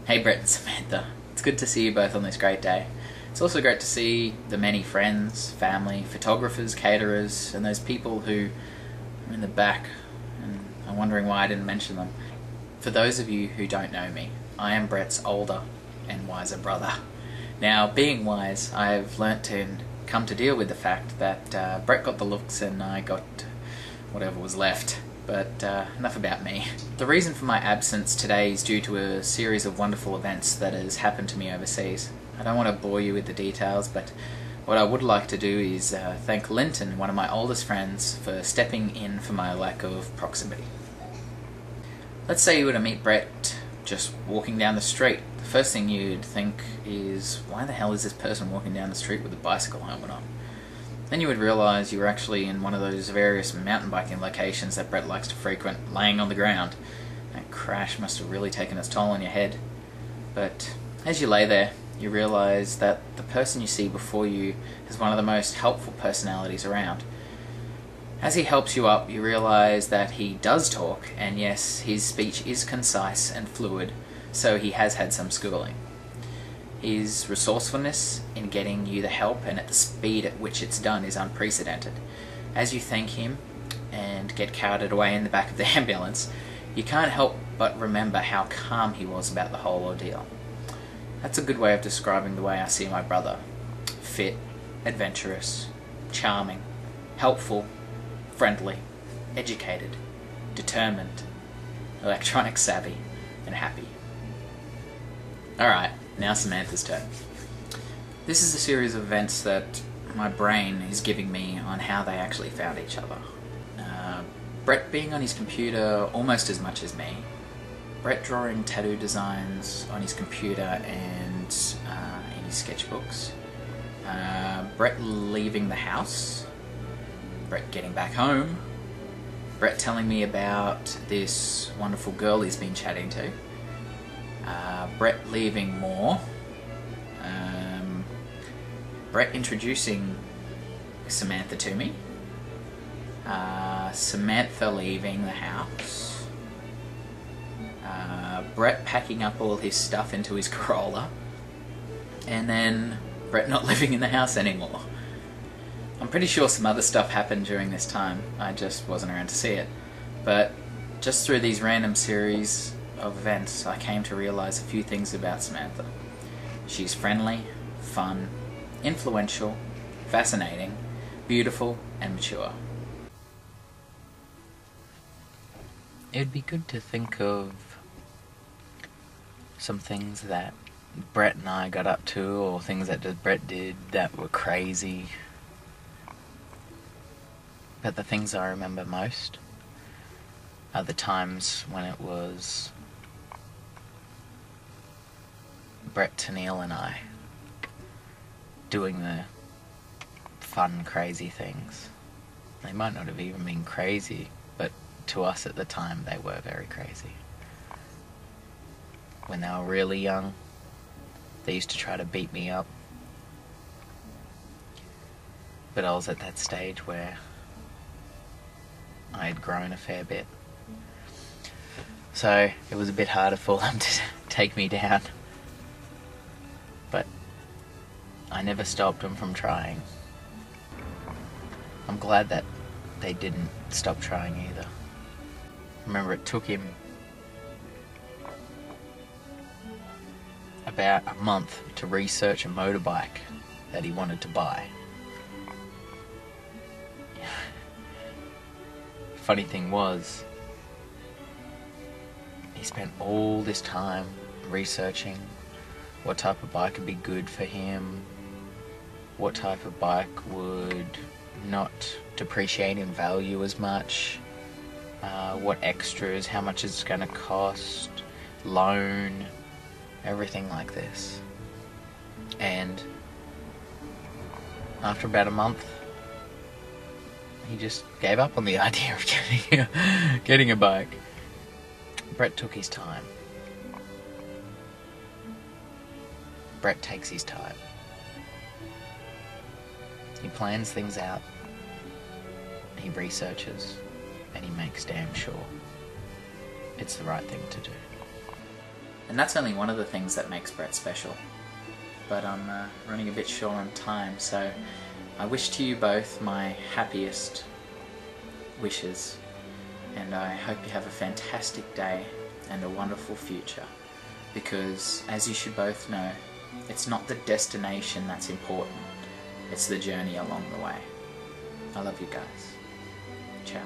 Hey Brett and Samantha, it's good to see you both on this great day. It's also great to see the many friends, family, photographers, caterers, and those people who are in the back and are wondering why I didn't mention them. For those of you who don't know me, I am Brett's older and wiser brother. Now, being wise, I've learnt to come to deal with the fact that Brett got the looks and I got whatever was left. But enough about me. The reason for my absence today is due to a series of wonderful events that has happened to me overseas. I don't want to bore you with the details, but what I would like to do is thank Linton, one of my oldest friends, for stepping in for my lack of proximity. Let's say you were to meet Brett just walking down the street. The first thing you'd think is, why the hell is this person walking down the street with a bicycle helmet on? Then you would realise you were actually in one of those various mountain biking locations that Brett likes to frequent, laying on the ground. That crash must have really taken its toll on your head. But as you lay there, you realise that the person you see before you is one of the most helpful personalities around. As he helps you up, you realise that he does talk, and yes, his speech is concise and fluid, so he has had some schooling. His resourcefulness in getting you the help and at the speed at which it's done is unprecedented. As you thank him and get carted away in the back of the ambulance, you can't help but remember how calm he was about the whole ordeal. That's a good way of describing the way I see my brother. Fit, adventurous, charming, helpful, friendly, educated, determined, electronic savvy, and happy. Alright. Now Samantha's turn. This is a series of events that my brain is giving me on how they actually found each other. Brett being on his computer almost as much as me. Brett drawing tattoo designs on his computer and in his sketchbooks. Brett leaving the house. Brett getting back home. Brett telling me about this wonderful girl he's been chatting to. Brett leaving more. Brett introducing Samantha to me. Samantha leaving the house. Brett packing up all his stuff into his Corolla. And then Brett not living in the house anymore. I'm pretty sure some other stuff happened during this time. I just wasn't around to see it. But just through these random series of events, I came to realise a few things about Samantha. She's friendly, fun, influential, fascinating, beautiful, and mature. It'd be good to think of some things that Brett and I got up to, or things that Brett did that were crazy. But the things I remember most are the times when it was Brett, Tennille and I doing the fun, crazy things. They might not have even been crazy, but to us at the time they were very crazy. When they were really young, they used to try to beat me up. But I was at that stage where I had grown a fair bit. So it was a bit harder for them to take me down. But I never stopped them from trying. I'm glad that they didn't stop trying either. Remember, it took him about a month to research a motorbike that he wanted to buy. Funny thing was, he spent all this time researching what type of bike would be good for him, what type of bike would not depreciate in value as much, what extras, how much it's going to cost, loan, everything like this. And after about a month, he just gave up on the idea of getting a bike. Brett took his time. Brett takes his time. He plans things out, he researches, and he makes damn sure it's the right thing to do. And that's only one of the things that makes Brett special. But I'm running a bit short on time, so I wish to you both my happiest wishes, and I hope you have a fantastic day and a wonderful future, because as you should both know, it's not the destination that's important, it's the journey along the way. I love you guys. Ciao.